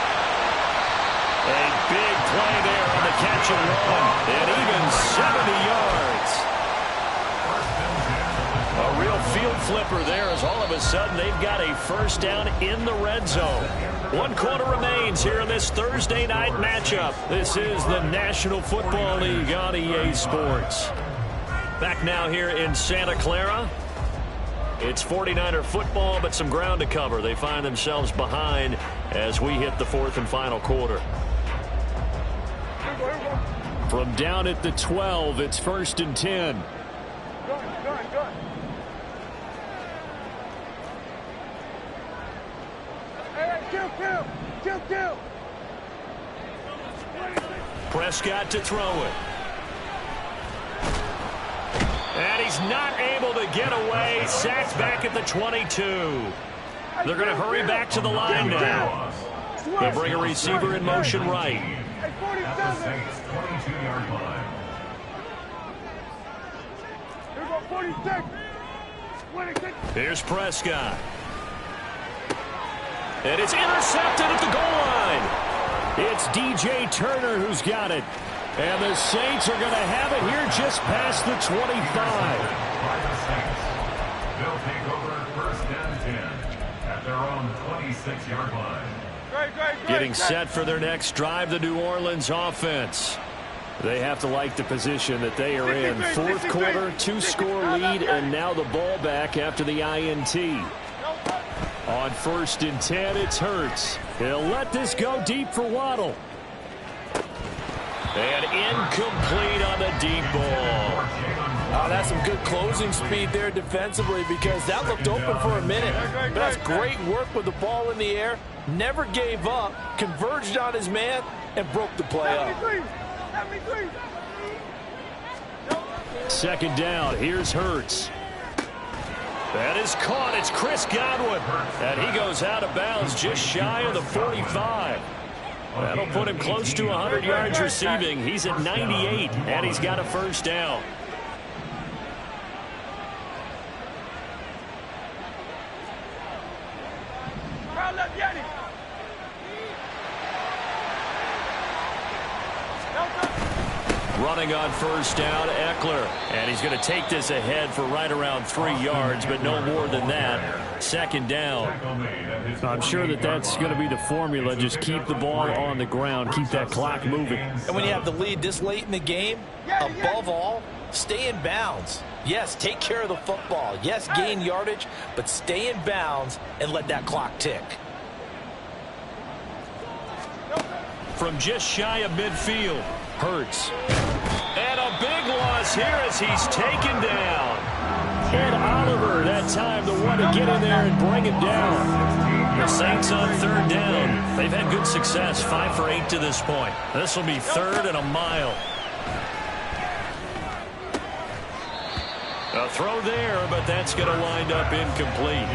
A big play there on the catch and run. And even 70 yards. A real field flipper there as all of a sudden they've got a first down in the red zone. 1 quarter remains here in this Thursday night matchup. This is the National Football League on EA Sports. Back now here in Santa Clara. It's 49er football, but some ground to cover. They find themselves behind as we hit the 4th and final quarter. From down at the 12, it's 1st and 10. Good. Hey, kill. Prescott to throw it. And he's not able to get away. Sacked back at the 22. They're going to hurry back to the line now. They'll bring a receiver in motion right. At the Saints 22-yard line. Here's Prescott. And it's intercepted at the goal line. It's DJ Turner who's got it. And the Saints are going to have it here just past the 25. By the Saints. They'll take over first and 10 at their own 26-yard line. Getting set for their next drive, the New Orleans offense. They have to like the position that they are in. 4th quarter, 2-score lead, and now the ball back after the INT. On 1st and 10, it's Hurts. He'll let this go deep for Waddle. And incomplete on the deep ball. Oh, that's some good closing speed there defensively because that looked open for a minute. But that's great work with the ball in the air. Never gave up, converged on his man, and broke the play up. 2nd down, here's Hurts. That is caught. It's Chris Godwin. And he goes out of bounds just shy of the 45. That'll put him close to 100 yards receiving. He's at 98, and he's got a first down. Running on 1st down, Eckler. And he's going to take this ahead for right around 3 yards, but no more than that. 2nd down. I'm sure that that's going to be the formula. Just keep the ball on the ground. Keep that clock moving. And when you have the lead this late in the game, above all, stay in bounds. Yes, take care of the football. Yes, gain yardage, but stay in bounds and let that clock tick. From just shy of midfield, Hurts. And a big loss here as he's taken down. And Oliver, that time, the one to get in there and bring it down. The Saints on 3rd down. They've had good success, 5 for 8 to this point. This will be 3rd and a mile. A throw there, but that's going to wind up incomplete.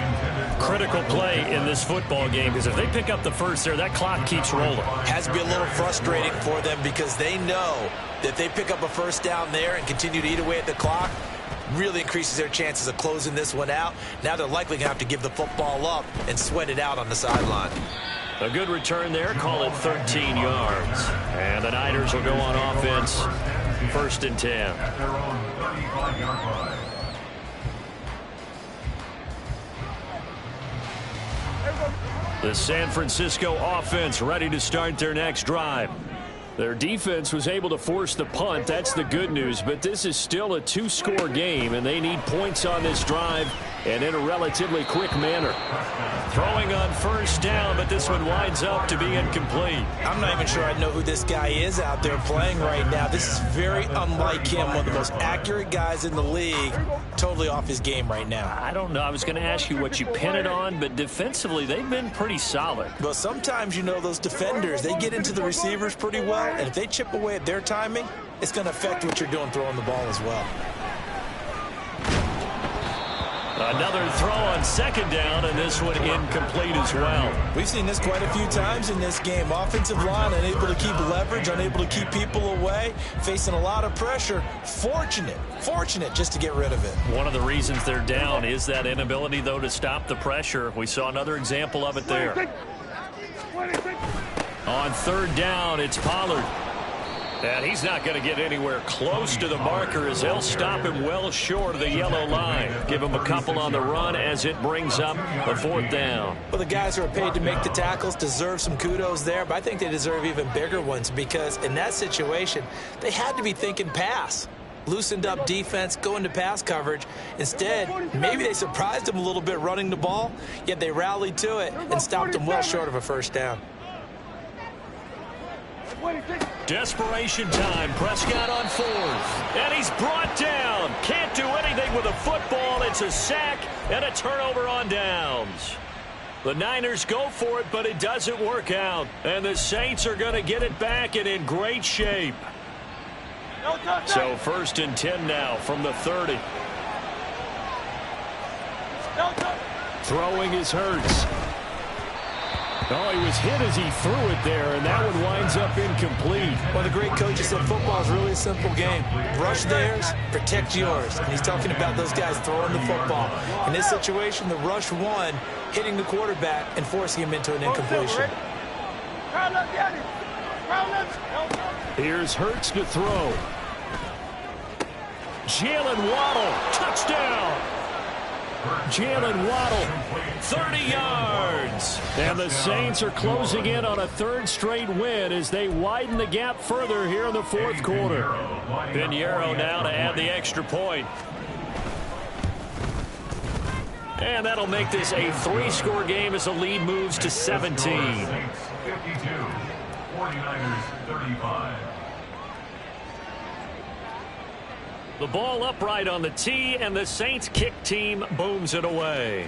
Critical play in this football game because if they pick up the first there, that clock keeps rolling. Has to be a little frustrating for them because they know that if they pick up a first down there and continue to eat away at the clock, really increases their chances of closing this one out. Now they're likely going to have to give the football up and sweat it out on the sideline. A good return there. Call it 13 yards. And the Niners will go on offense. 1st and 10. At their own 35-yard line. The San Francisco offense ready to start their next drive. Their defense was able to force the punt. That's the good news. But this is still a two-score game, and they need points on this drive and in a relatively quick manner. Throwing on first down, but this one winds up to be incomplete. I'm not even sure I know who this guy is out there playing right now. This is very unlike him, one of the most accurate guys in the league. Totally off his game right now. I don't know. I was going to ask you what you pin it on, but defensively, they've been pretty solid. Well, sometimes, you know, those defenders, they get into the receivers pretty well, and if they chip away at their timing, it's going to affect what you're doing throwing the ball as well. Another throw on second down, and this one incomplete as well. We've seen this quite a few times in this game. Offensive line unable to keep leverage, unable to keep people away, facing a lot of pressure. Fortunate just to get rid of it. One of the reasons they're down is that inability, though, to stop the pressure. We saw another example of it there. On third down, it's Pollard. And he's not going to get anywhere close to the marker as they'll stop him well short of the yellow line. Give him a couple on the run as it brings up a fourth down. Well, the guys who are paid to make the tackles deserve some kudos there, but I think they deserve even bigger ones because in that situation, they had to be thinking pass. Loosened up defense, go into pass coverage. Instead, maybe they surprised them a little bit running the ball, yet they rallied to it and stopped them well short of a first down. Desperation time. Prescott on fourth. And he's brought down. Can't do anything with a football. It's a sack and a turnover on downs. The Niners go for it, but it doesn't work out. And the Saints are going to get it back and in great shape. So first and 10 now from the 30. Throwing is Hurts. Oh, he was hit as he threw it there, and that one winds up incomplete. Well, the great coach said football is really a simple game. Rush theirs, protect yours. And he's talking about those guys throwing the football. In this situation, the rush won, hitting the quarterback and forcing him into an incompletion. Here's Hurts to throw. Jalen Waddle, touchdown. Jalen Waddle, 30 yards. And the Saints are closing in on a third straight win as they widen the gap further here in the fourth quarter. Pinheiro now to add the extra point. And that'll make this a three-score game as the lead moves to 17. 52, 49ers 35. The ball upright on the tee, and the Saints kick team booms it away.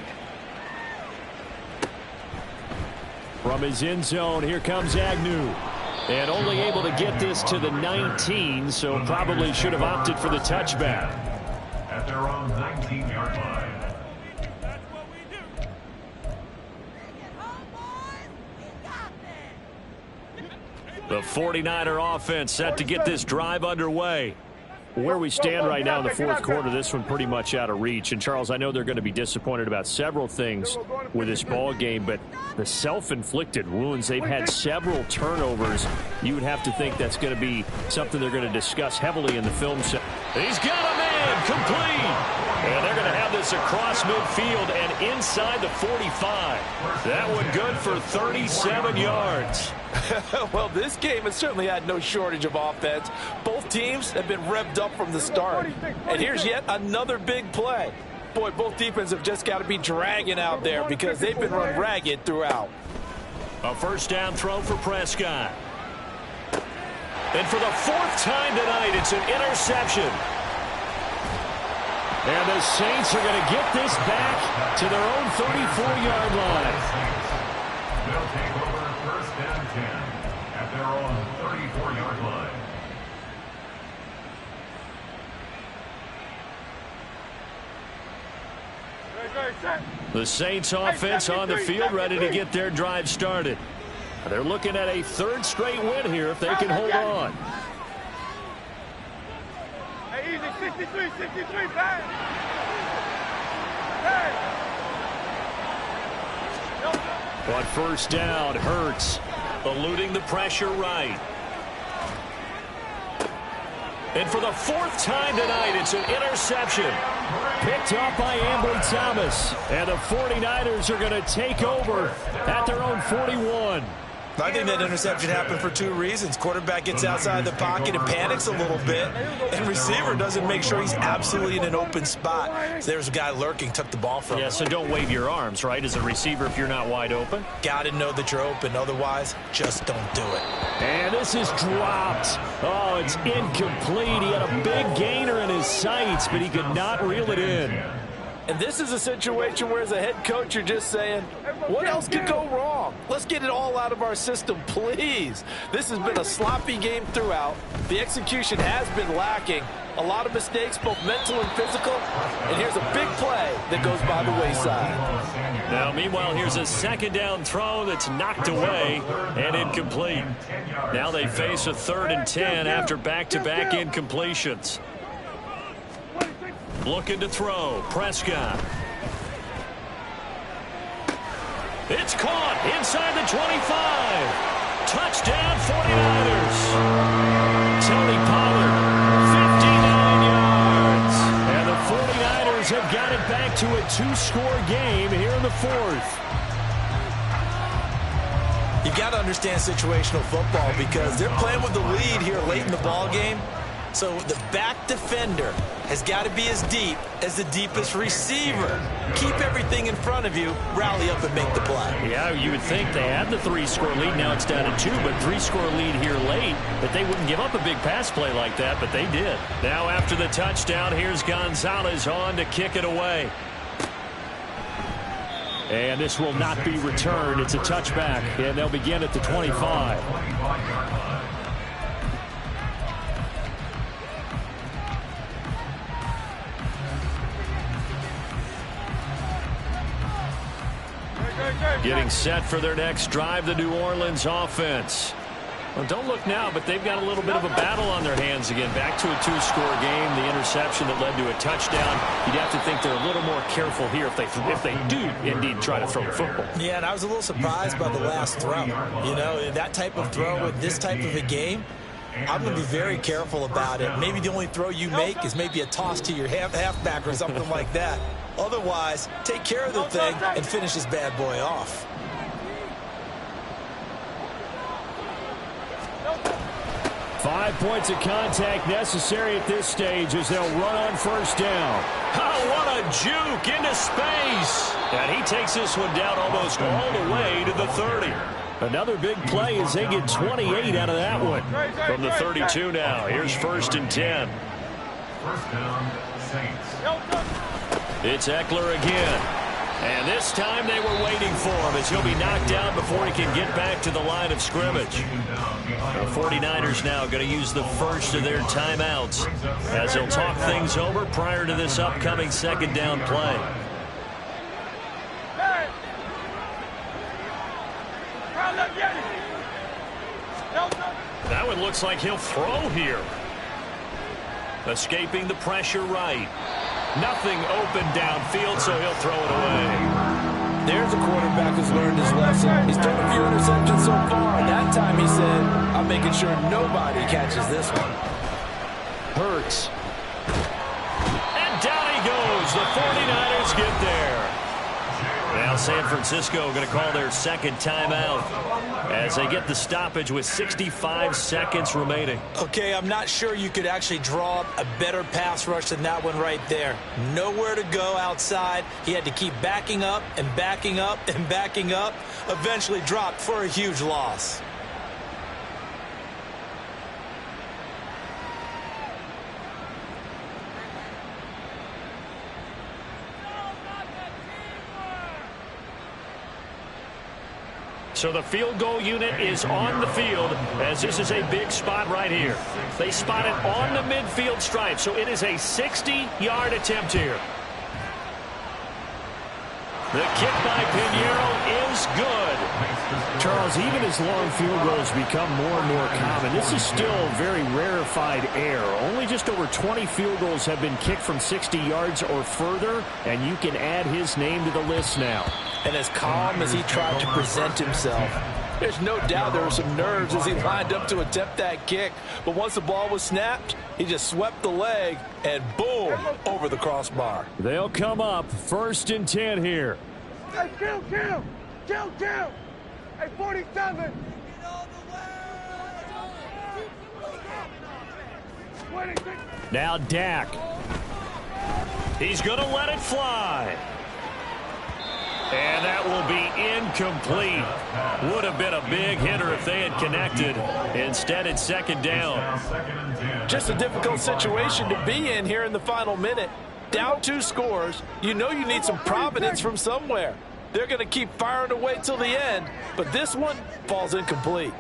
From his end zone, here comes Agnew. And only able to get this to the 19, so probably should have opted for the touchback. At their own 19-yard line. That's what we do. The 49er offense set to get this drive underway. Where we stand right now in the fourth quarter, this one pretty much out of reach. And, Charles, I know they're going to be disappointed about several things with this ball game, but the self-inflicted wounds, they've had several turnovers. You would have to think that's going to be something they're going to discuss heavily in the film set. He's got a man complete. And they're going to have this across midfield and inside the 45. That one good for 37 yards. Well, this game has certainly had no shortage of offense. Both teams have been revved up from the start. And here's yet another big play. Boy, both defenses have just got to be dragging out there because they've been run ragged throughout. A first down throw for Prescott. And for the fourth time tonight, it's an interception. And the Saints are going to get this back to their own 34-yard line. They'll take over first and 10 at their own 34-yard line. The Saints offense on the field ready to get their drive started. They're looking at a third straight win here if they can hold on. Hey, easy, 63, back. On first down, Hurts eluding the pressure right. And for the fourth time tonight, it's an interception. Picked up by Ambry Thomas. And the 49ers are going to take over at their own 41. I think that interception happened for two reasons. Quarterback gets outside the pocket and panics a little bit, and receiver doesn't make sure he's absolutely in an open spot. So there's a guy lurking, took the ball from him. Yeah, so don't wave your arms, right, as a receiver if you're not wide open. Got to know that you're open. Otherwise, just don't do it. And this is dropped. Oh, it's incomplete. He had a big gainer in his sights, but he could not reel it in. And this is a situation where, as a head coach, you're just saying, what else could go wrong? Let's get it all out of our system, please. This has been a sloppy game throughout. The execution has been lacking. A lot of mistakes, both mental and physical. And here's a big play that goes by the wayside. Now, meanwhile, here's a second down throw that's knocked away and incomplete. Now they face a 3rd and 10 after back-to-back incompletions. Looking to throw. Prescott. It's caught inside the 25. Touchdown 49ers. Tony Pollard, 59 yards. And the 49ers have got it back to a 2-score game here in the 4th. You got to understand situational football because they're playing with the lead here late in the ball game. So the back defender has got to be as deep as the deepest receiver. Keep everything in front of you, rally up and make the play. Yeah, you would think they had the 3-score lead. Now it's down to 2, but 3-score lead here late. But they wouldn't give up a big pass play like that, but they did. Now after the touchdown, here's Gonzalez on to kick it away. And this will not be returned. It's a touchback, and they'll begin at the 25. Getting set for their next drive, the New Orleans offense. Well, don't look now, but they've got a little bit of a battle on their hands again. Back to a 2-score game. The interception that led to a touchdown. You'd have to think they're a little more careful here if they do indeed try to throw the football. Yeah, and I was a little surprised by the last throw. You know, that type of throw with this type of a game, I'm going to be very careful about it. Maybe the only throw you make is maybe a toss to your halfback or something like that. Otherwise, take care of the thing and finish this bad boy off. Five points of contact necessary at this stage as they'll run on first down. Oh, what a juke into space. And he takes this one down almost all the way to the 30. Another big play as they get 28 out of that one. From the 32 now, here's 1st and 10. First down, Saints. It's Eckler again. And this time they were waiting for him as he'll be knocked down before he can get back to the line of scrimmage. The 49ers now going to use the first of their timeouts as they'll talk things over prior to this upcoming second down play. That one looks like he'll throw here. Escaping the pressure right. Nothing open downfield, so he'll throw it away. There's a quarterback who's learned his lesson. He's thrown a few interceptions so far. That time he said, I'm making sure nobody catches this one. Hurts. And down he goes. The 49ers get there. Now San Francisco going to call their second timeout as they get the stoppage with 65 seconds remaining. Okay, I'm not sure you could actually draw up a better pass rush than that one right there. Nowhere to go outside. He had to keep backing up and backing up and backing up. Eventually dropped for a huge loss. So the field goal unit is on the field as this is a big spot right here. They spot it on the midfield stripe, so it is a 60-yard attempt here. The kick by Pinheiro is good. Charles, even as long field goals become more and more common, this is still very rarefied air. Only just over 20 field goals have been kicked from 60 yards or further, and you can add his name to the list now. And as calm as he tried to present himself, there's no doubt there were some nerves as he lined up to attempt that kick. But once the ball was snapped, he just swept the leg and boom, over the crossbar. They'll come up 1st and 10 here. Hey, kill! Hey, 47! Now Dak. He's going to let it fly. And that will be incomplete. Would have been a big hitter if they had connected. Instead, it's second down. Just a difficult situation to be in here in the final minute. Down 2 scores. You know you need some providence from somewhere. They're going to keep firing away till the end, but this one falls incomplete.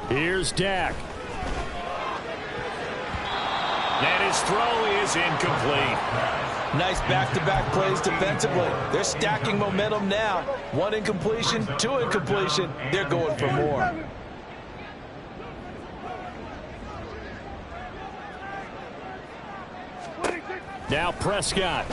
Here's Dak. And his throw is incomplete. Nice back-to-back plays defensively. They're stacking momentum now. 1 incompletion, 2 incompletion. They're going for more. Now Prescott.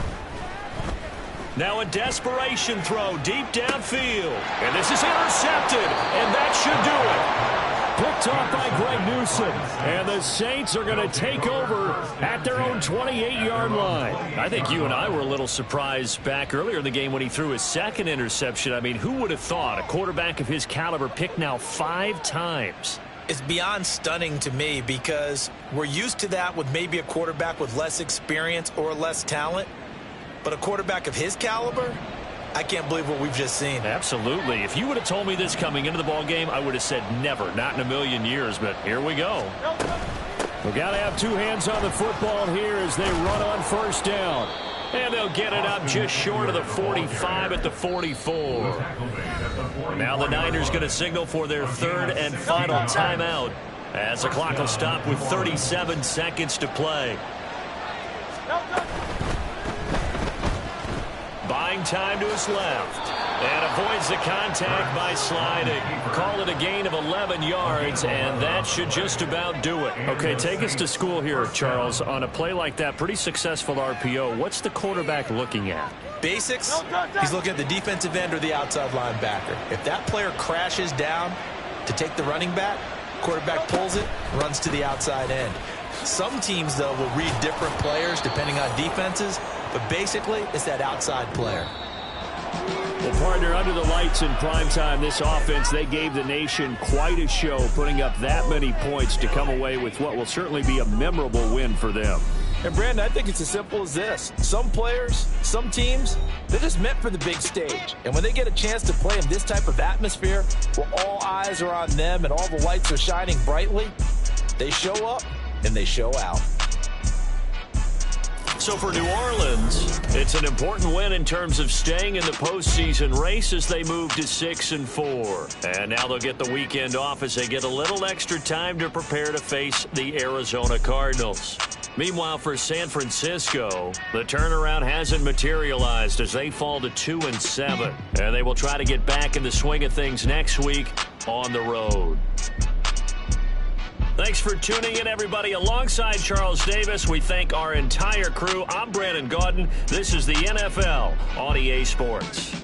Now a desperation throw deep downfield. And this is intercepted. And that should do it. Picked off by Greg Newsome. And the Saints are going to take over at their own 28-yard line. I think you and I were a little surprised back earlier in the game when he threw his second interception. I mean, who would have thought a quarterback of his caliber picked now 5 times? It's beyond stunning to me because we're used to that with maybe a quarterback with less experience or less talent. But a quarterback of his caliber, I can't believe what we've just seen. Absolutely. If you would have told me this coming into the ball game, I would have said never, not in a million years. But here we go. We've got to have 2 hands on the football here as they run on first down. And they'll get it up just short of the 45 at the 44. Now the Niners going to signal for their 3rd and final timeout as the clock will stop with 37 seconds to play. Buying time to his left. And avoids the contact by sliding. Call it a gain of 11 yards, and that should just about do it. Okay, take us to school here, Charles. On a play like that, pretty successful RPO, what's the quarterback looking at? Basics, he's looking at the defensive end or the outside linebacker. If that player crashes down to take the running back, quarterback pulls it, runs to the outside end. Some teams, though, will read different players depending on defenses, but basically it's that outside player. Well, partner, under the lights in primetime, this offense, they gave the nation quite a show, putting up that many points to come away with what will certainly be a memorable win for them. And, Brandon, I think it's as simple as this. Some players, some teams, they're just meant for the big stage. And when they get a chance to play in this type of atmosphere where all eyes are on them and all the lights are shining brightly, they show up and they show out. So for New Orleans, it's an important win in terms of staying in the postseason race as they move to 6-4. And now they'll get the weekend off as they get a little extra time to prepare to face the Arizona Cardinals. Meanwhile, for San Francisco, the turnaround hasn't materialized as they fall to 2-7. And they will try to get back in the swing of things next week on the road. Thanks for tuning in, everybody. Alongside Charles Davis, we thank our entire crew. I'm Brandon Gaudin. This is the NFL on EA Sports.